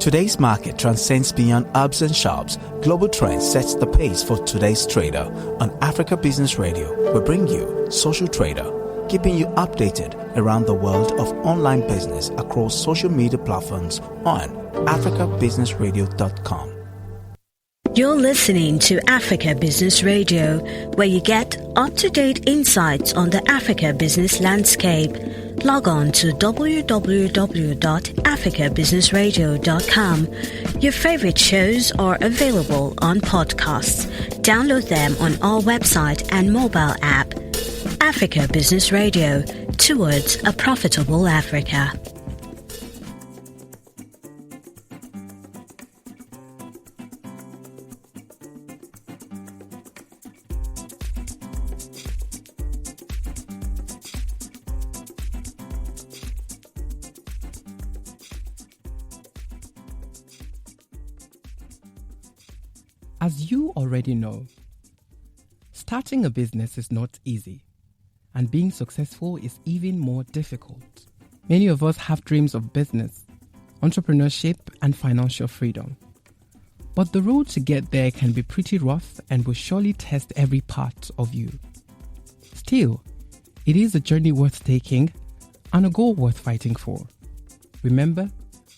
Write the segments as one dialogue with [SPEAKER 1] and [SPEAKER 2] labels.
[SPEAKER 1] Today's market transcends beyond hubs and shops. Global Trends sets the pace for today's trader. On Africa Business Radio, we bring you Social Trader, keeping you updated around the world of online business across social media platforms on africabusinessradio.com.
[SPEAKER 2] You're listening to Africa Business Radio, where you get up-to-date insights on the Africa business landscape. Log on to www.africabusinessradio.com. Your favorite shows are available on podcasts. Download them on our website and mobile app. Africa Business Radio, towards a profitable Africa.
[SPEAKER 3] As you already know, starting a business is not easy, and being successful is even more difficult. Many of us have dreams of business, entrepreneurship, and financial freedom. But the road to get there can be pretty rough and will surely test every part of you. Still, it is a journey worth taking and a goal worth fighting for. Remember,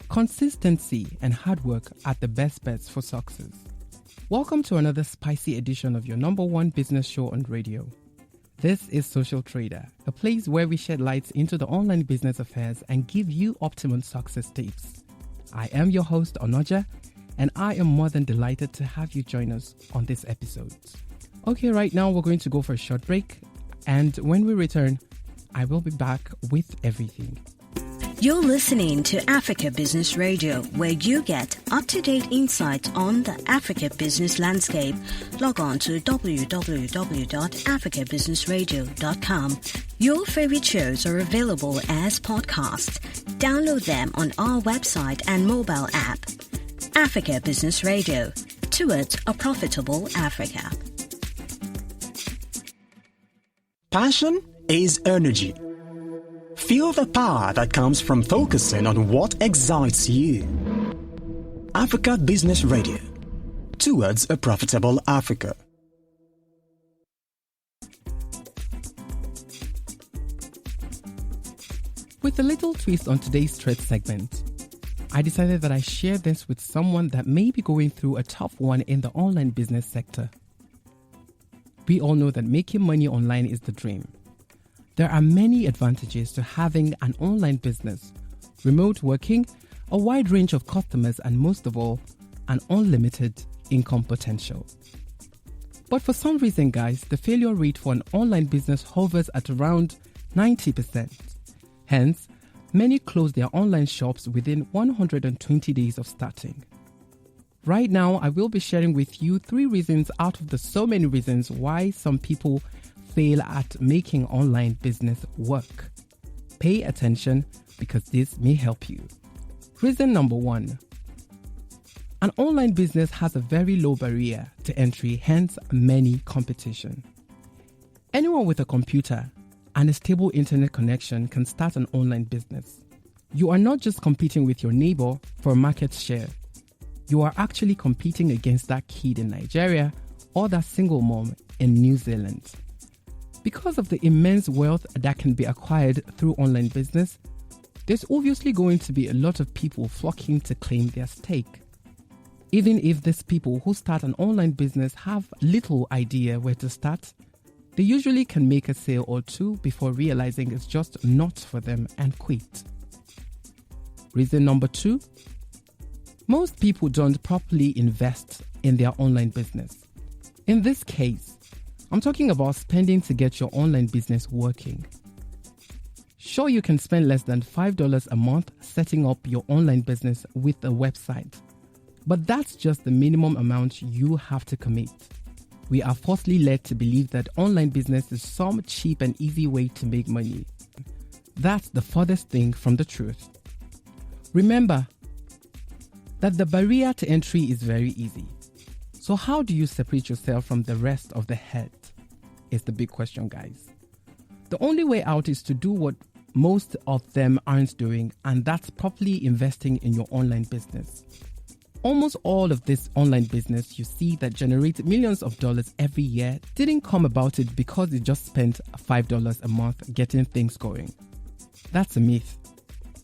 [SPEAKER 3] consistency and hard work are the best bets for success. Welcome to another spicy edition of your number one business show on radio. This is Social Trader, a place where we shed light into the online business affairs and give you optimum success tips. I am your host, Onoja, and I am more than delighted to have you join us on this episode. Okay, right now we're going to go for a short break, and when we return, I will be back with everything.
[SPEAKER 2] You're listening to Africa Business Radio, where you get up-to-date insights on the Africa business landscape. Log on to www.africabusinessradio.com. Your favorite shows are available as podcasts. Download them on our website and mobile app. Africa Business Radio, towards a profitable Africa.
[SPEAKER 4] Passion is energy. Feel the power that comes from focusing on what excites you. Africa Business Radio, towards a profitable Africa.
[SPEAKER 3] With a little twist on today's thread segment, I decided that I share this with someone that may be going through a tough one in the online business sector. We all know that making money online is the dream. There are many advantages to having an online business, remote working, a wide range of customers, and most of all, an unlimited income potential. But for some reason, guys, the failure rate for an online business hovers at around 90%. Hence, many close their online shops within 120 days of starting. Right now, I will be sharing with you 3 reasons out of the so many reasons why some people fail at making online business work. Pay attention because this may help you. Reason number 1. An online business has a very low barrier to entry, hence many competition. Anyone with a computer and a stable internet connection can start an online business. You are not just competing with your neighbor for a market share. You are actually competing against that kid in Nigeria or that single mom in New Zealand. Because of the immense wealth that can be acquired through online business, there's obviously going to be a lot of people flocking to claim their stake. Even if these people who start an online business have little idea where to start, they usually can make a sale or two before realizing it's just not for them and quit. Reason number 2. Most people don't properly invest in their online business. In this case, I'm talking about spending to get your online business working. Sure, you can spend less than $5 a month setting up your online business with a website, but that's just the minimum amount you have to commit. We are falsely led to believe that online business is some cheap and easy way to make money. That's the furthest thing from the truth. Remember that the barrier to entry is very easy. So how do you separate yourself from the rest of the herd? Is the big question, guys. The only way out is to do what most of them aren't doing, and that's properly investing in your online business. Almost all of this online business you see that generates millions of dollars every year didn't come about it because it just spent $5 a month getting things going. That's a myth.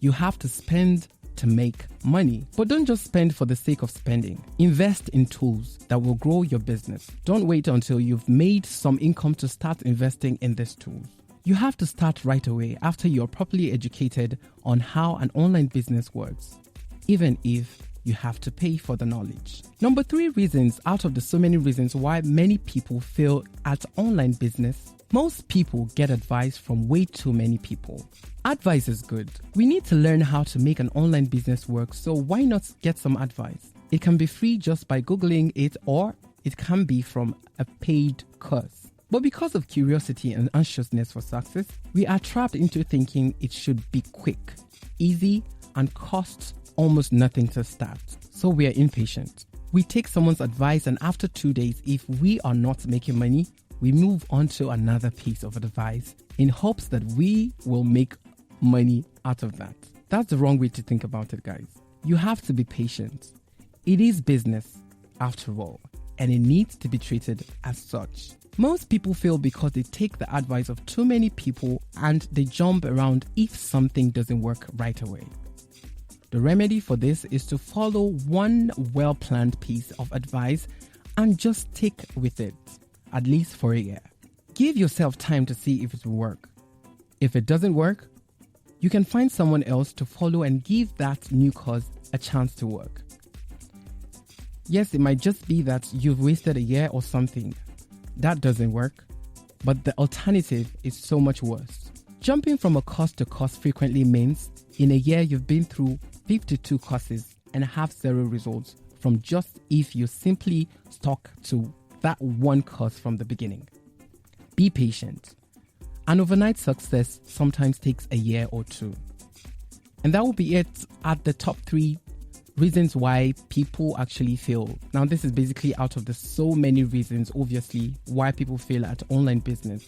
[SPEAKER 3] You have to spend to make money. But don't just spend for the sake of spending. Invest in tools that will grow your business. Don't wait until you've made some income to start investing in these tools. You have to start right away after you're properly educated on how an online business works, even if you have to pay for the knowledge. Number 3 reasons out of the so many reasons why many people fail at online business. Most people get advice from way too many people. Advice is good. We need to learn how to make an online business work, so why not get some advice? It can be free just by Googling it, or it can be from a paid course. But because of curiosity and anxiousness for success, we are trapped into thinking it should be quick, easy, and cost almost nothing to start. So we are impatient. We take someone's advice, and after 2 days, if we are not making money, we move on to another piece of advice in hopes that we will make money out of that. That's the wrong way to think about it, guys. You have to be patient. It is business, after all, and it needs to be treated as such. Most people fail because they take the advice of too many people and they jump around if something doesn't work right away. The remedy for this is to follow one well-planned piece of advice and just stick with it, at least for a year. Give yourself time to see if it will work. If it doesn't work, you can find someone else to follow and give that new cause a chance to work. Yes, it might just be that you've wasted a year or something. That doesn't work, but the alternative is so much worse. Jumping from a course to course frequently means in a year you've been through 52 courses and have 0 results from just if you simply stuck to that one course from the beginning. Be patient. An overnight success sometimes takes a year or 2. And that will be it at the top 3 reasons why people actually fail. Now, this is basically out of the so many reasons, obviously, why people fail at online business.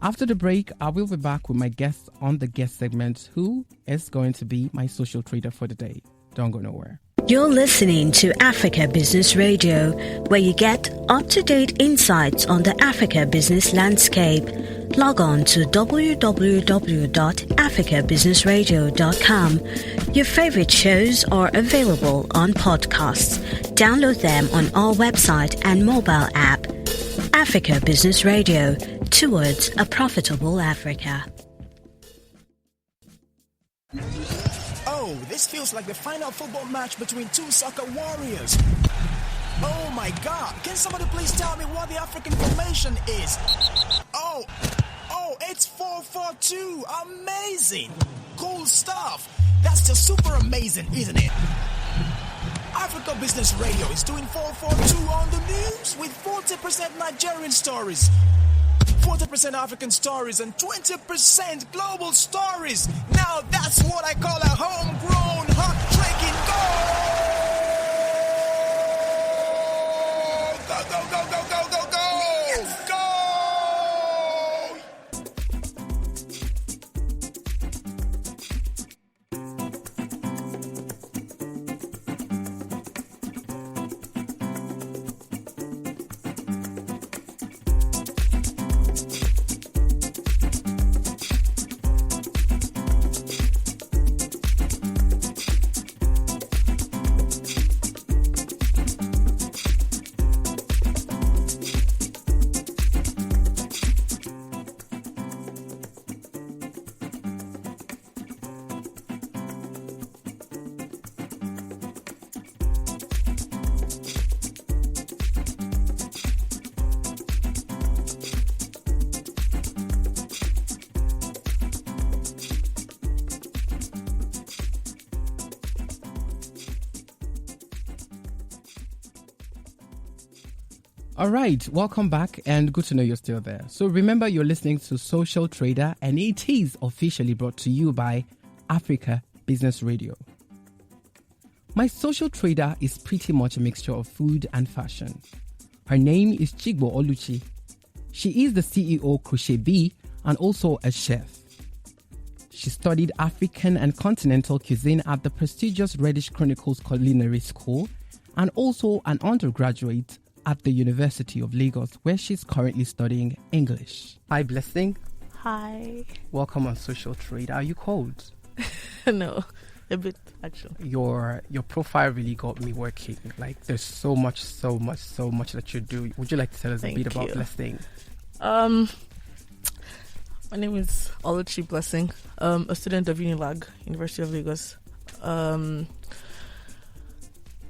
[SPEAKER 3] After the break, I will be back with my guest on the guest segment, who is going to be my social trader for the day. Don't go nowhere.
[SPEAKER 2] You're listening to Africa Business Radio, where you get up-to-date insights on the Africa business landscape. Log on to www.africabusinessradio.com. Your favorite shows are available on podcasts. Download them on our website and mobile app. Africa Business Radio, towards a profitable Africa.
[SPEAKER 5] Oh, this feels like the final football match between 2 soccer warriors. Oh my God, can somebody please tell me what the African formation is? Oh, it's 4-4-2. Amazing. Cool stuff. That's just super amazing, isn't it? Africa Business Radio is doing 4-4-2 on the news with 40% Nigerian stories, 40% African stories, and 20% global stories. Now that's what I call a homegrown, heart-breaking goal! Go, go, go, go, go, go, go! Yes, go!
[SPEAKER 3] All right, welcome back, and good to know you're still there. So remember, you're listening to Social Trader, and it is officially brought to you by Africa Business Radio. My social trader is pretty much a mixture of food and fashion. Her name is Chigbo Oluchi. She is the CEO Crochet Bee and also a chef. She studied African and continental cuisine at the prestigious Reddish Chronicles Culinary School and also an undergraduate at the University of Lagos, where she's currently studying English. Hi, Blessing.
[SPEAKER 6] Hi.
[SPEAKER 3] Welcome on Social Trade. Are you cold?
[SPEAKER 6] No, a bit actually.
[SPEAKER 3] Your profile really got me working. Like, there's so much that you do. Would you like to tell us a bit about Blessing?
[SPEAKER 6] My name is Oluchi Blessing, a student of Unilag, University of Lagos.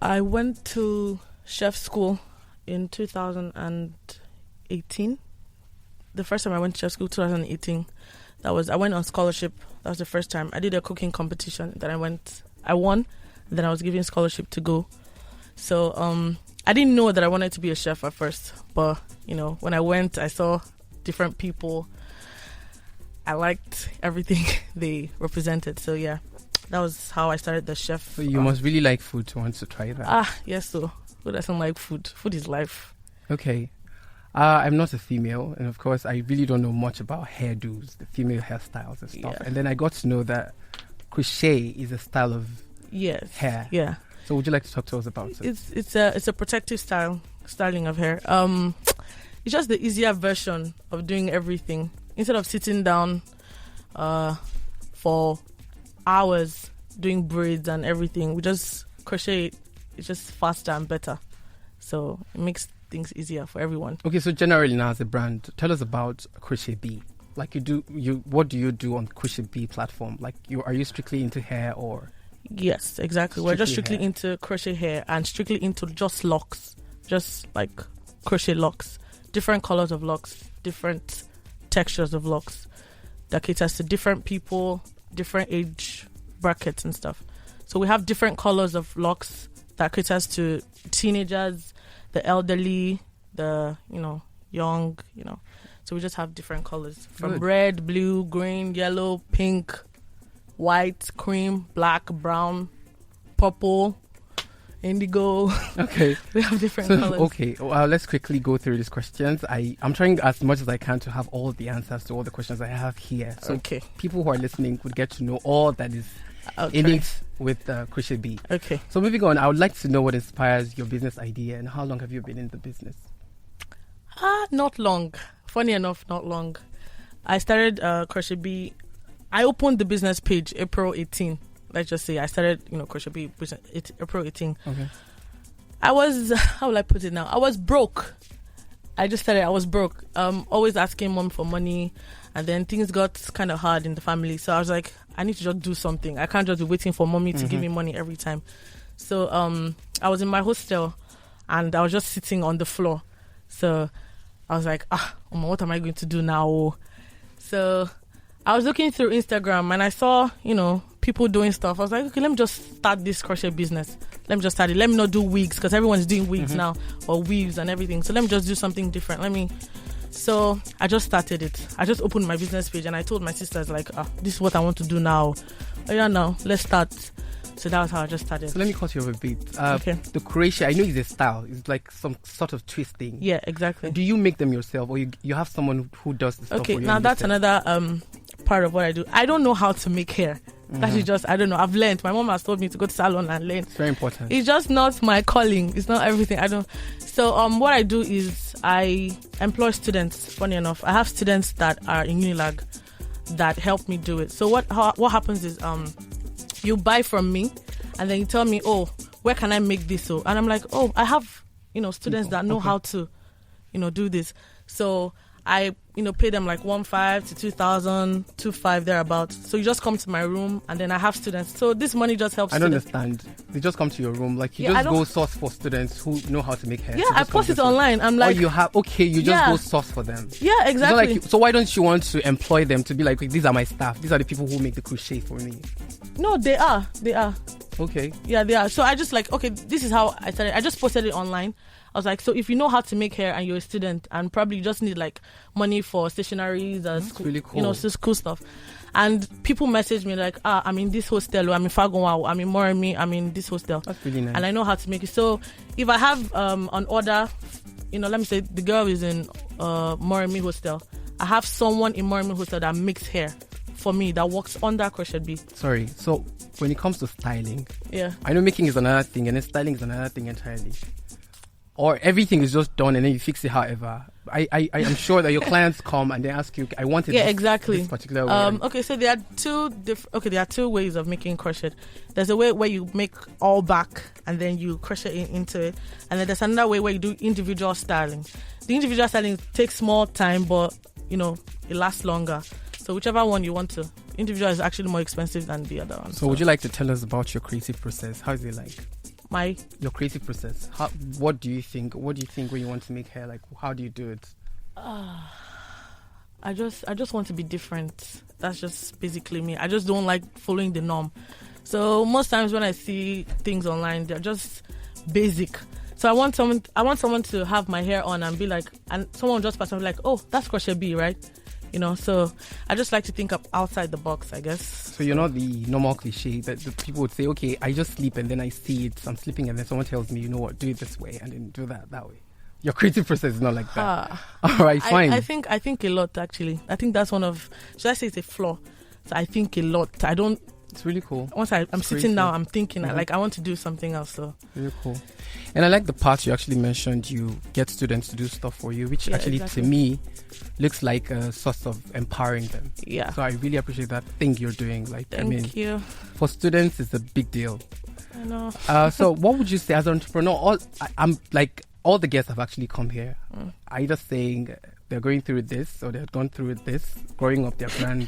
[SPEAKER 6] I went to chef school in 2018. The first time I went to chef school, 2018. I went on scholarship. That was the first time. I did a cooking competition. Then I won. And then I was given scholarship to go. So I didn't know that I wanted to be a chef at first. But, when I went, I saw different people. I liked everything they represented. So, yeah, that was how I started the chef.
[SPEAKER 3] So you must really like food to want to try that.
[SPEAKER 6] Yes, so who doesn't like food? Food is life.
[SPEAKER 3] Okay. I'm not a female. And, of course, I really don't know much about hairdos, the female hairstyles and stuff. Yeah. And then I got to know that crochet is a style of hair.
[SPEAKER 6] Yeah.
[SPEAKER 3] So would you like to talk to us about it?
[SPEAKER 6] It's a protective styling of hair. It's just the easier version of doing everything. Instead of sitting down for hours doing braids and everything, we just crochet it. It's just faster and better. So it makes things easier for everyone. Okay,
[SPEAKER 3] so generally now as a brand, tell us about Crochet Bee. Like what do you do on Crochet Bee platform? Like are you strictly into hair or?
[SPEAKER 6] Yes, exactly. We're just strictly into crochet hair and strictly into just locks, just like crochet locks, different colors of locks, different textures of locks that caters to different people, different age brackets and stuff. So we have different colors of locks that caters to teenagers, the elderly, the young, So we just have different colors from red, blue, green, yellow, pink, white, cream, black, brown, purple, indigo.
[SPEAKER 3] Okay.
[SPEAKER 6] We have different colors.
[SPEAKER 3] Okay. Well, let's quickly go through these questions. I'm trying as much as I can to have all the answers to all the questions I have here. So people who are listening would get to know all that is in it with Crochet Bee.
[SPEAKER 6] Okay.
[SPEAKER 3] So moving on, I would like to know what inspires your business idea and how long have you been in the business?
[SPEAKER 6] Not long. Funny enough, not long. I started Crochet Bee. I opened the business page April 18. Let's just say I started, Crochet Bee April 18.
[SPEAKER 3] Okay.
[SPEAKER 6] I was, how will I put it now? I was broke. I was broke. Always asking mom for money. And then things got kind of hard in the family. So I was like, I need to just do something. I can't just be waiting for mommy to give me money every time. So I was in my hostel and I was just sitting on the floor. So I was like, what am I going to do now? So I was looking through Instagram and I saw, people doing stuff. I was like, okay, let me just start this crochet business. Let me just start it. Let me not do wigs because everyone's doing wigs now or weaves and everything. So let me just do something different. So I just started it. I just opened my business page and I told my sisters this is what I want to do now. Now let's start. So that was how I just started.
[SPEAKER 3] So let me cut you off a bit.
[SPEAKER 6] Okay.
[SPEAKER 3] The crochet, I know it's a style. It's like some sort of twisting.
[SPEAKER 6] Yeah, exactly.
[SPEAKER 3] Do you make them yourself or you have someone who does the stuff for you?
[SPEAKER 6] Okay, now that's another part of what I do. I don't know how to make hair. That is just, I don't know. I've learned. My mom has told me to go to salon and learn.
[SPEAKER 3] It's very important.
[SPEAKER 6] It's just not my calling. It's not everything. I don't. So what I do is I employ students. Funny enough, I have students that are in Unilag that help me do it. So what happens is you buy from me and then you tell me, where can I make this? And I'm like, I have students that know how to do this. So I pay them like 1,500 to 2,000, 2,500 thereabouts. So you just come to my room and then I have students. So this money just helps.
[SPEAKER 3] I don't understand. They just come to your room, like you just go source for students who know how to make hair.
[SPEAKER 6] Yeah, I post it online. I'm like,
[SPEAKER 3] you just go source for them.
[SPEAKER 6] Yeah, exactly.
[SPEAKER 3] So why don't you want to employ them to be like, these are my staff. These are the people who make the crochet for me.
[SPEAKER 6] No, they are.
[SPEAKER 3] Okay.
[SPEAKER 6] Yeah, they are. So I just like, okay, this is how I started. I just posted it online. I was like, so if you know how to make hair and you're a student and probably you just need like money for stationaries and school,
[SPEAKER 3] really cool.
[SPEAKER 6] School stuff. And people message me like, I'm in this hostel, I'm in Fagonwa, I'm in Moremi, I'm in this hostel.
[SPEAKER 3] That's really nice.
[SPEAKER 6] And I know how to make it. So if I have an order, let me say the girl is in Moremi hostel. I have someone in Moremi hostel that makes hair for me that works under crochet bee.
[SPEAKER 3] Sorry. So when it comes to styling,
[SPEAKER 6] Yeah.
[SPEAKER 3] I know making is another thing and then styling is another thing entirely. Or everything is just done and then you fix it however. I am sure that your clients come and they ask you, I want it this particular way.
[SPEAKER 6] Okay, so there are two ways of making crochet. There's a way where you make all back and then you crochet into it. And then there's another way where you do individual styling. The individual styling takes more time, but, it lasts longer. So whichever one you want to. Individual is actually more expensive than the other one.
[SPEAKER 3] So would you like to tell us about your creative process? How is it like?
[SPEAKER 6] Your
[SPEAKER 3] creative process. What do you think? What do you think when you want to make hair? Like, how do you do it?
[SPEAKER 6] I just want to be different. That's just basically me. I just don't like following the norm. So most times when I see things online, they're just basic. So I want someone to have my hair on and be like, and someone just pass on like, oh, that's crochet bee, right? So I just like to think up outside the box, I guess.
[SPEAKER 3] So you're not the normal cliche that the people would say, okay, I just sleep and then I see it, I'm sleeping and then someone tells me, you know what, do it this way and then do that way. Your creative process is not like that. All right, fine.
[SPEAKER 6] I think a lot, actually. I think that's one of, should I say it's a flaw? So I think a lot.
[SPEAKER 3] It's really cool.
[SPEAKER 6] Once I'm sitting down, I'm thinking, I want to do something else. So
[SPEAKER 3] really cool. And I like the part you actually mentioned, you get students to do stuff for you, which to me looks like a source of empowering them.
[SPEAKER 6] Yeah.
[SPEAKER 3] So I really appreciate that thing you're doing.
[SPEAKER 6] Thank you.
[SPEAKER 3] For students, it's a big deal.
[SPEAKER 6] I know.
[SPEAKER 3] So what would you say as an entrepreneur? All the guests have actually come here, either saying they're going through this or they've gone through this, growing up their brand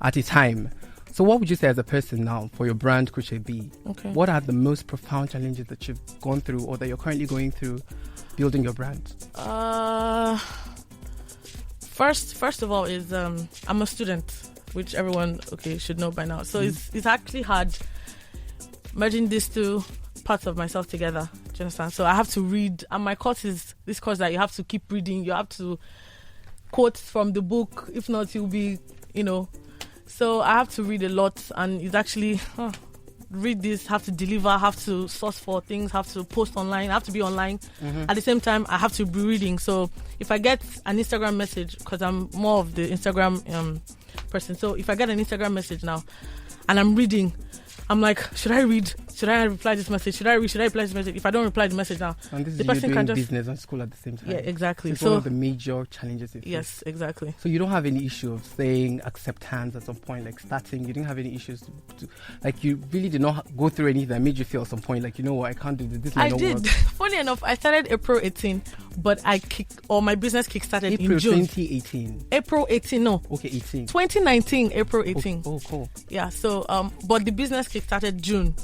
[SPEAKER 3] at a time. So what would you say as a person now for your brand, Crochet Bee?
[SPEAKER 6] Okay.
[SPEAKER 3] What are the most profound challenges that you've gone through or that you're currently going through building your brand?
[SPEAKER 6] First of all is I'm a student, which everyone should know by now. So it's actually hard merging these two parts of myself together. Do you understand? So I have to read, and my course is this course that you have to keep reading. You have to quote from the book. If not, you'll be, So I have to read a lot, and it's actually read this, have to deliver, have to source for things, have to post online, have to be online. At the same time, I have to be reading. So if I get an Instagram message, because I'm more of the Instagram person, so if I get an Instagram message now and I'm reading, I'm like, should I read? Should I reply this message? Should I read? Should I reply this message? If I don't reply the message now,
[SPEAKER 3] and this
[SPEAKER 6] the
[SPEAKER 3] is
[SPEAKER 6] person
[SPEAKER 3] you doing
[SPEAKER 6] can just
[SPEAKER 3] business and school at the same time.
[SPEAKER 6] Yeah, exactly.
[SPEAKER 3] So it's one of the major challenges.
[SPEAKER 6] Yes, exactly.
[SPEAKER 3] So you don't have any issue of saying accept hands at some point, like starting. You didn't have any issues like you really did not go through anything that made you feel at some point like, you know what, I can't do this. This
[SPEAKER 6] I did. Funny enough, I started April 18, but my business kickstarted in June
[SPEAKER 3] 2018.
[SPEAKER 6] April 18, no.
[SPEAKER 3] Okay, 18.
[SPEAKER 6] 2019, April 18.
[SPEAKER 3] Oh, cool.
[SPEAKER 6] Yeah. So but the business kickstarted June.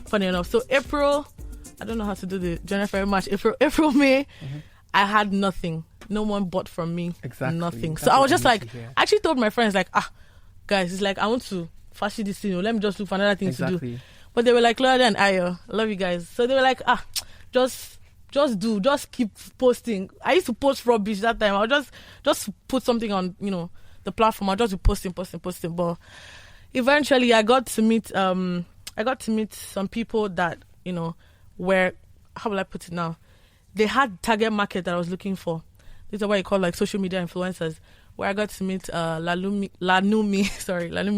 [SPEAKER 6] Funny enough, so April, I don't know how to do the January, February, March, April, May, I had nothing. No one bought from me.
[SPEAKER 3] Exactly.
[SPEAKER 6] Nothing. So I was just like, I actually told my friends like, guys, it's like I want to fashion this thing. Let me just look for another thing to do. But they were like, Lola and I love you guys. So they were like, just keep posting. I used to post rubbish that time. I'll just put something on, the platform. I'll just be posting. But eventually I got to meet some people that, were, how will I put it now? They had target market that I was looking for. These are what you call like social media influencers, where I got to meet Lanumi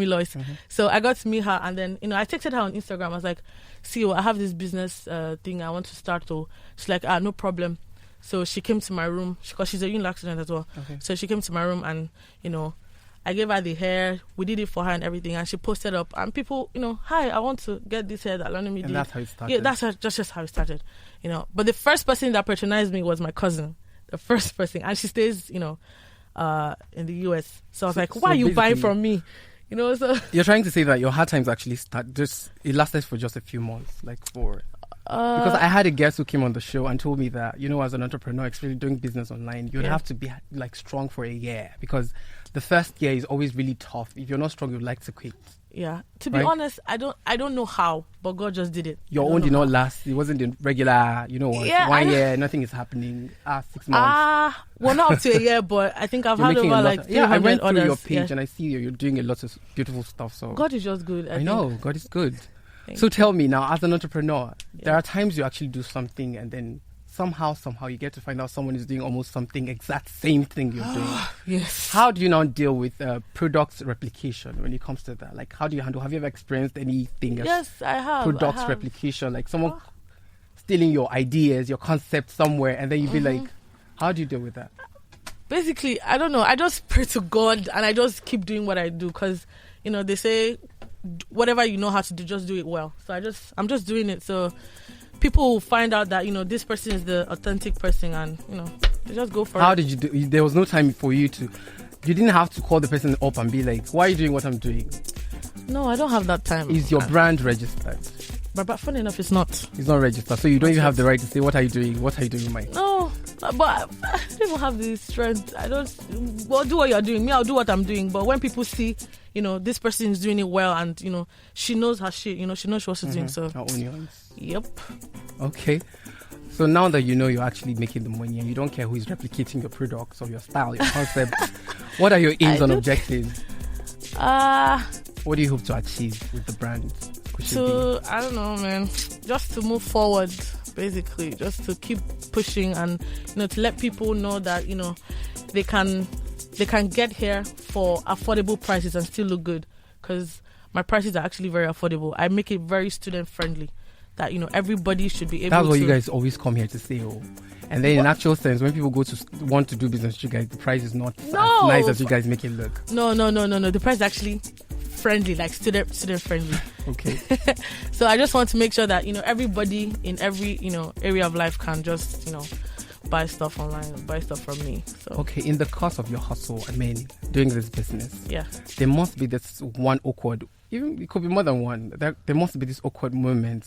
[SPEAKER 6] Lois. So I got to meet her, and then, I texted her on Instagram. I was like, see, I have this business thing I want to start. She's like, no problem. So she came to my room, because she's a Unilag student as well. Okay. So she came to my room and, I gave her the hair. We did it for her and everything, and she posted up. And people, hi, I want to get this hair that Lanumi did.
[SPEAKER 3] And that's how it started.
[SPEAKER 6] Yeah, that's just how it started. But the first person that patronized me was my cousin. The first person, and she stays, in the US. So I was like, why are you buying from me? So
[SPEAKER 3] you're trying to say that your hard times actually it lasted for just a few months, because I had a guest who came on the show and told me that, as an entrepreneur, especially doing business online, you'd have to be like strong for a year, because the first year is always really tough. If you're not strong, you'd like to quit.
[SPEAKER 6] Yeah. To be honest, I don't know how, but God just did it.
[SPEAKER 3] Your own did not last. It wasn't the regular, 1 year, nothing is happening. 6 months.
[SPEAKER 6] Well, not up to a year, but I think I've had over like 300
[SPEAKER 3] I went through
[SPEAKER 6] orders.
[SPEAKER 3] your page and I see you're doing a lot of beautiful stuff. So
[SPEAKER 6] God is just good.
[SPEAKER 3] I know, God is good. So tell me now, as an entrepreneur, there are times you actually do something and then somehow you get to find out someone is doing almost something exact same thing you're doing.
[SPEAKER 6] Yes.
[SPEAKER 3] How do you now deal with product replication when it comes to that? Like, how do you handle? Have you ever experienced anything?
[SPEAKER 6] Yes, I have.
[SPEAKER 3] Product replication, like someone stealing your ideas, your concept somewhere, and then you be like, how do you deal with that?
[SPEAKER 6] Basically, I don't know. I just pray to God and I just keep doing what I do because, they say whatever you know how to do, just do it well. So I'm just doing it. So people will find out that, this person is the authentic person and, they just go for it.
[SPEAKER 3] How did you do? There was no time for you didn't have to call the person up and be like, why are you doing what I'm doing?
[SPEAKER 6] No, I don't have that time.
[SPEAKER 3] Is your brand registered?
[SPEAKER 6] But funny enough, it's not.
[SPEAKER 3] It's not registered. So you don't even have the right to say, what are you doing? What are you doing with mine?
[SPEAKER 6] No, but I don't even have the strength. I don't, do what you're doing. Me, I'll do what I'm doing. But when people see, this person is doing it well and, she knows her shit, she knows what she's doing. So,
[SPEAKER 3] her own yours.
[SPEAKER 6] Yep.
[SPEAKER 3] Okay. So now that you're actually making the money and you don't care who is replicating your products or your style, your concept, what are your aims and objectives? What do you hope to achieve with the brand?
[SPEAKER 6] I don't know, man. Just to move forward, basically. Just to keep pushing and, to let people know that, they can get here for affordable prices and still look good. Because my prices are actually very affordable. I make it very student friendly. That, everybody should be able to...
[SPEAKER 3] That's what you guys always come here to say, And then in actual sense, when people want to do business with you guys, the price is not as nice as you guys make it look.
[SPEAKER 6] No. The price is actually friendly, like student friendly.
[SPEAKER 3] Okay.
[SPEAKER 6] So I just want to make sure that, everybody in every, area of life can just, buy stuff online, buy stuff from me. So.
[SPEAKER 3] Okay, in the course of your hustle, doing this business, there must be this one awkward, even it could be more than one, there must be this awkward moment,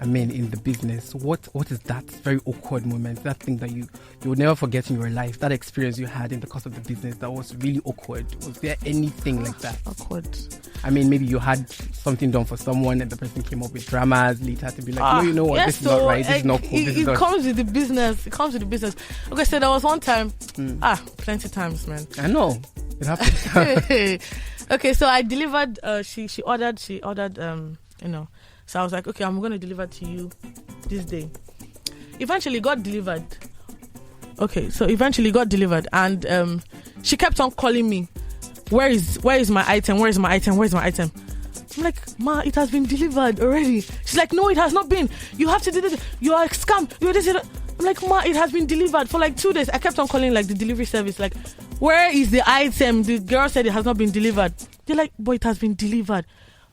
[SPEAKER 3] in the business. What is that very awkward moment, that thing that you will never forget in your life, that experience you had in the course of the business that was really awkward? Was there anything like that?
[SPEAKER 6] Awkward.
[SPEAKER 3] Maybe you had something done for someone and the person came up with dramas later to be like, no, you know what, this is not right, this is not cool.
[SPEAKER 6] It comes with the business. Okay, so there was one time, plenty times, man.
[SPEAKER 3] I know, it happened.
[SPEAKER 6] Okay, so I delivered, she ordered, so I was like, okay, I'm going to deliver to you this day. Eventually got delivered. And she kept on calling me. Where is my item? Where is my item? Where's my item? I'm like, Ma, it has been delivered already. She's like, no, it has not been. You have to do this. You are a scam. You're this. I'm like, Ma, it has been delivered for like 2 days. I kept on calling like the delivery service, like, where is the item? The girl said it has not been delivered. They're like, boy, it has been delivered.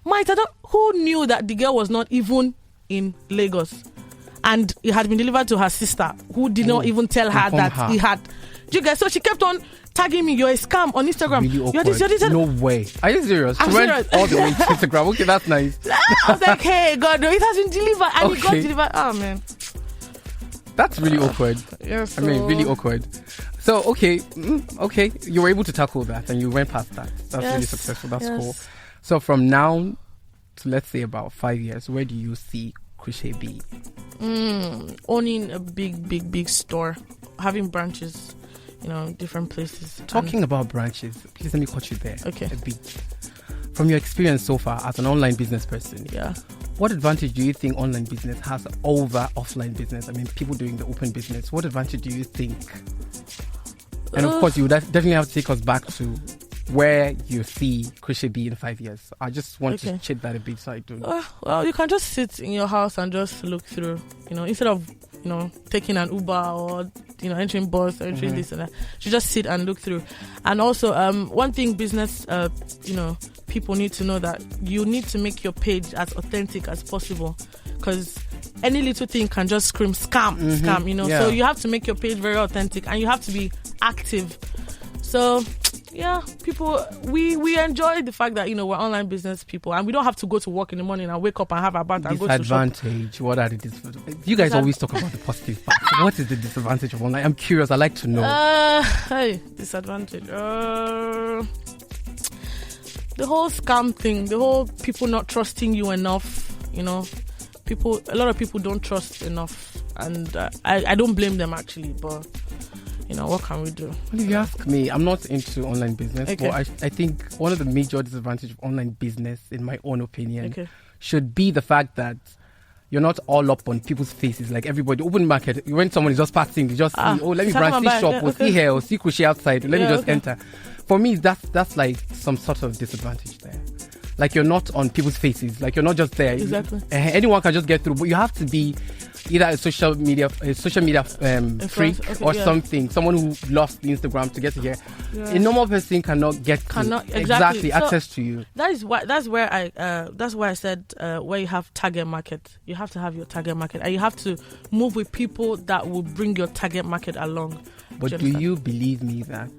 [SPEAKER 6] Ma, who knew that the girl was not even in Lagos? And it had been delivered to her sister, who did not even tell her that he had. Do you guys? So she kept on tagging me, you're a scam on Instagram.
[SPEAKER 3] Really awkward. You're this. No way. Are you serious?
[SPEAKER 6] I'm serious.
[SPEAKER 3] All the way to Instagram. Okay, that's nice.
[SPEAKER 6] I was like, hey, God, it has been delivered. And it got delivered. Oh, man.
[SPEAKER 3] That's really awkward.
[SPEAKER 6] Yes.
[SPEAKER 3] Really awkward. So, okay. You were able to tackle that and you went past that. That's really successful. That's cool. So, from now to, let's say, about 5 years, where do you see Crochet be?
[SPEAKER 6] Owning a big store. Having branches, different places.
[SPEAKER 3] Talking about branches, please let me cut you there.
[SPEAKER 6] Okay.
[SPEAKER 3] A bit. From your experience so far as an online business person, what advantage do you think online business has over offline business? People doing the open business. What advantage do you think? And of course, you would definitely have to take us back to where you see Crochet be in 5 years. I just want to check that a bit so I do.
[SPEAKER 6] Well, you can just sit in your house and just look through, instead of, taking an Uber or, entering bus or entering this and that. You just sit and look through. And also, one thing business, people need to know that you need to make your page as authentic as possible, because any little thing can just scream scam. So you have to make your page very authentic and you have to be active. So people, we enjoy the fact that, we're online business people and we don't have to go to work in the morning and wake up and have our bath and go to shop.
[SPEAKER 3] Disadvantage, what are the disadvantages? You guys always talk about the positive part. What is the disadvantage of online? I'm curious, I'd like to know.
[SPEAKER 6] Disadvantage. The whole scam thing, the whole people not trusting you enough, a lot of people don't trust enough, and I don't blame them actually, but what can we do?
[SPEAKER 3] Well, if you ask me, I'm not into online business, but I think one of the major disadvantages of online business, in my own opinion, should be the fact that you're not all up on people's faces like everybody. Open market, when someone is just passing, they just see, let me brand this shop, or see here, or see crochet outside, let me just enter. For me, that's like some sort of disadvantage there. Like you're not on people's faces, like you're not just there.
[SPEAKER 6] Exactly.
[SPEAKER 3] Anyone can just get through, but you have to be either a social media freak or something, someone who lost the Instagram to get to here. Yeah. A normal person cannot get exactly
[SPEAKER 6] so
[SPEAKER 3] access to you.
[SPEAKER 6] That's why I said where you have target market, you have to have your target market, and you have to move with people that will bring your target market along.
[SPEAKER 3] But do you believe me that?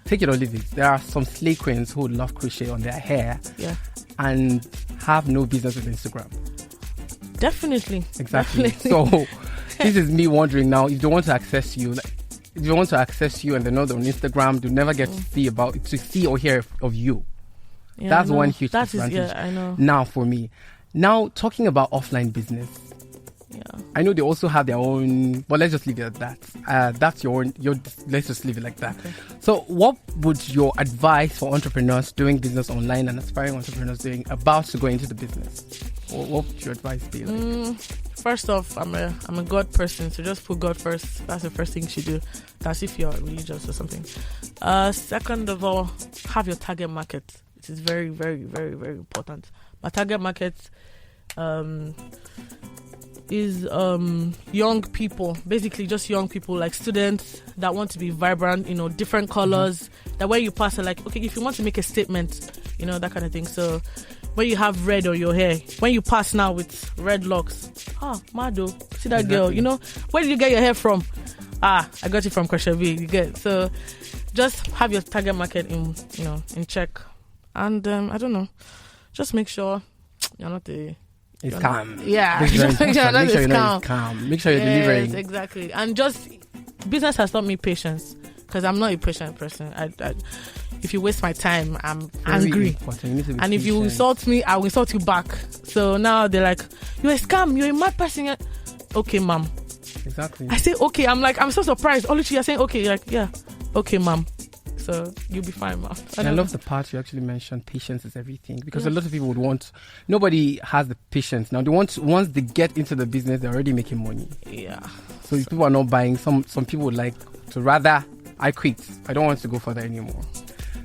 [SPEAKER 3] Take it or leave it. There are some slay queens who love crochet on their hair, and have no business with Instagram.
[SPEAKER 6] Definitely.
[SPEAKER 3] Exactly.
[SPEAKER 6] Definitely.
[SPEAKER 3] So this is me wondering now, if they want to access you, and they're not on Instagram, they'll never get to see or hear of you. Yeah, that's one huge disadvantage.
[SPEAKER 6] I know.
[SPEAKER 3] Now for me. Now talking about offline business.
[SPEAKER 6] Yeah.
[SPEAKER 3] I know they also have their own, but let's just leave it at that. That's your let's just leave it like that. Okay. So what would your advice for entrepreneurs doing business online and aspiring entrepreneurs about to go into the business? What would your advice be like?
[SPEAKER 6] First off, I'm a God person, so just put God first. That's the first thing you should do. That's if you're religious or something. Second of all, have your target market. It is very, very, very, very important. My target market is young people, basically just young people, like students that want to be vibrant, different colors, that when you pass are like, okay, if you want to make a statement, that kind of thing. So when you have red on your hair, when you pass now with red locks, Mado, see that girl, where did you get your hair from? I got it from Crochet B, you get. So just have your target market in check, and I don't know, just make sure you're not
[SPEAKER 3] it's calm.
[SPEAKER 6] Yeah.
[SPEAKER 3] Make sure you're calm. Make sure you're delivering.
[SPEAKER 6] Exactly. And just business has taught me patience, because I'm not a patient person. If you waste my time, I'm angry. And if you insult me, I will insult you back. So now they're like, you're a scam, you're a mad person. Okay, ma'am.
[SPEAKER 3] Exactly.
[SPEAKER 6] I say okay. I'm so surprised. Oluchi, you're saying okay. You're like, yeah, okay, ma'am. So you'll be fine, ma'am.
[SPEAKER 3] I love the part you actually mentioned. Patience is everything, because a lot of people would want. Nobody has the patience now. They want, once they get into the business, they're already making money.
[SPEAKER 6] Yeah.
[SPEAKER 3] So if people are not buying, some people would like to rather, I quit. I don't want to go further anymore.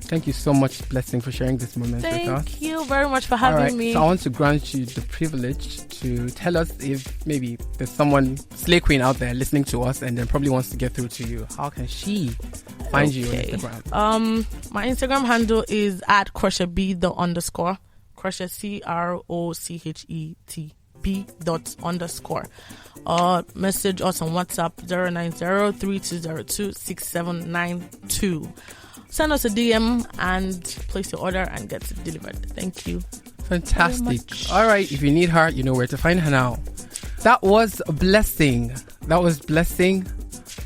[SPEAKER 3] Thank you so much, Blessing, for sharing this moment with us.
[SPEAKER 6] Thank you very much for having me.
[SPEAKER 3] So I want to grant you the privilege to tell us if maybe there's someone, slay queen out there listening to us and then probably wants to get through to you. How can she find you on Instagram?
[SPEAKER 6] My Instagram handle is at @crochetb_. Crochet CROCHET B._. Message us on WhatsApp 090-3202-6792. Send us a DM and place your order and get it delivered. Thank you.
[SPEAKER 3] Fantastic. All right. If you need her, you know where to find her now. That was Blessing.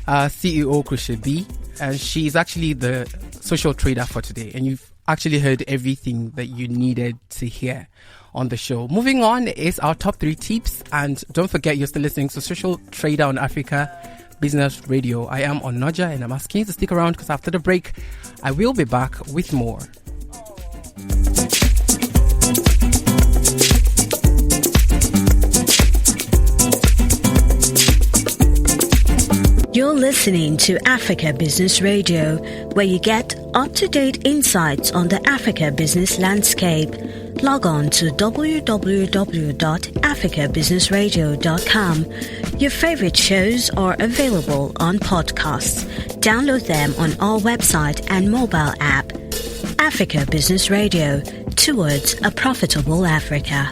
[SPEAKER 3] CEO Crochet B. And she's actually the social trader for today. And you've actually heard everything that you needed to hear on the show. Moving on is our top 3 tips. And don't forget, you're still listening to Social Trader on Africa Business Radio. I am Onoja, and I'm asking you to stick around, because after the break, I will be back with more.
[SPEAKER 2] You're listening to Africa Business Radio, where you get up-to-date insights on the Africa business landscape. Log on to www.africabusinessradio.com. Your favorite shows are available on podcasts. Download them on our website and mobile app. Africa Business Radio, towards a profitable Africa.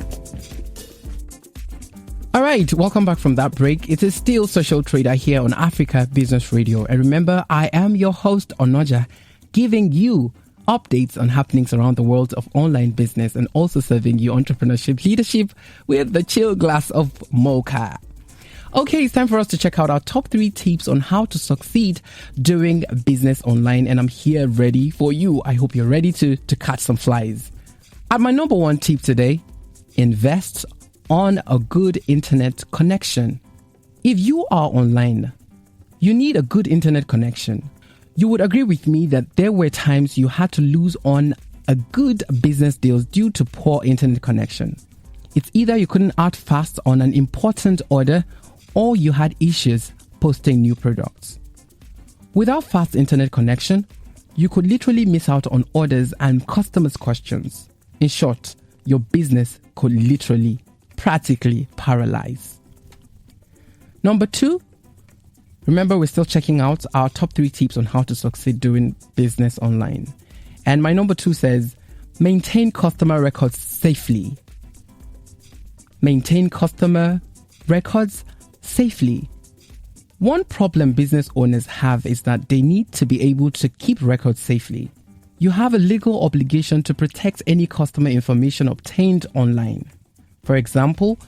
[SPEAKER 3] All right, welcome back from that break. It is still Social Trader here on Africa Business Radio. And remember, I am your host, Onoja, giving you updates on happenings around the world of online business and also serving you entrepreneurship leadership with the chill glass of mocha. Okay, it's time for us to check out our top 3 tips on how to succeed doing business online. And I'm here ready for you. I hope you're ready to catch some flies. At my number 1 tip today, invest on a good internet connection. If you are online, you need a good internet connection. You would agree with me that there were times you had to lose on a good business deal due to poor internet connection. It's either you couldn't act fast on an important order or you had issues posting new products. Without fast internet connection, you could literally miss out on orders and customers' questions. In short, your business could literally, practically paralyze. Number 2, remember we're still checking out our top 3 tips on how to succeed doing business online. And my number 2 says, maintain customer records safely. Maintain customer records safely. One problem business owners have is that they need to be able to keep records safely. You have a legal obligation to protect any customer information obtained online. For example,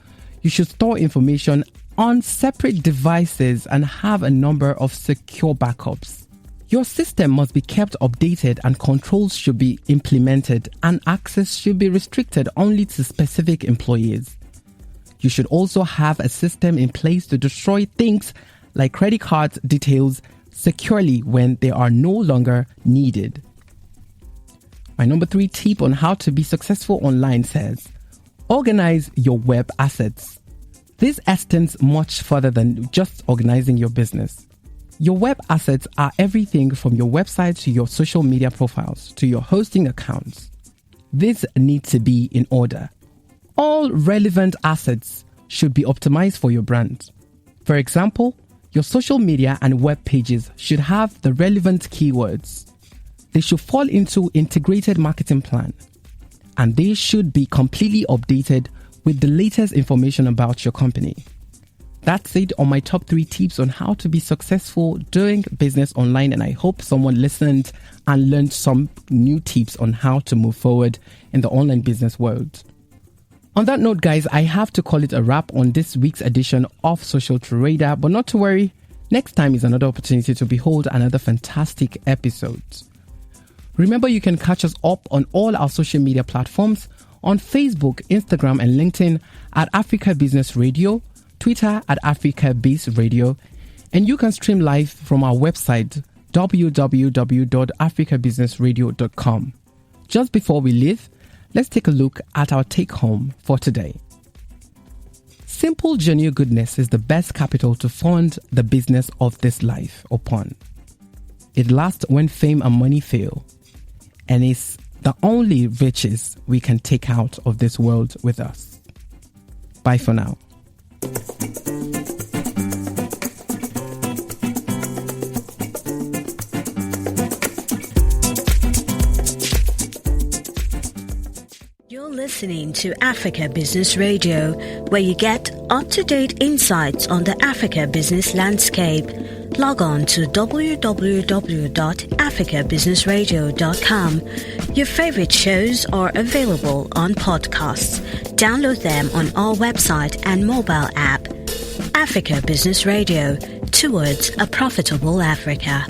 [SPEAKER 3] you should store information on separate devices and have a number of secure backups. Your system must be kept updated and controls should be implemented and access should be restricted only to specific employees. You should also have a system in place to destroy things like credit card details securely when they are no longer needed. My number 3 tip on how to be successful online says, organize your web assets. This extends much further than just organizing your business. Your web assets are everything from your website to your social media profiles to your hosting accounts. These need to be in order. All relevant assets should be optimized for your brand. For example, your social media and web pages should have the relevant keywords. They should fall into integrated marketing plan, and they should be completely updated with the latest information about your company. That's it on my top 3 tips on how to be successful doing business online, and I hope someone listened and learned some new tips on how to move forward in the online business world. On that note, guys, I have to call it a wrap on this week's edition of Social Trader, but not to worry, next time is another opportunity to behold another fantastic episode. Remember, you can catch us up on all our social media platforms on Facebook, Instagram, and LinkedIn at Africa Business Radio, Twitter at Africa Biz Radio, and you can stream live from our website www.africabusinessradio.com. Just before we leave, let's take a look at our take-home for today. Simple, genuine goodness is the best capital to fund the business of this life upon. It lasts when fame and money fail, and is the only riches we can take out of this world with us. Bye for now.
[SPEAKER 2] Listening to Africa Business Radio, where you get up-to-date insights on the Africa business landscape. Log on to www.africabusinessradio.com. Your favorite shows are available on podcasts. Download them on our website and mobile app. Africa Business Radio, towards a profitable Africa.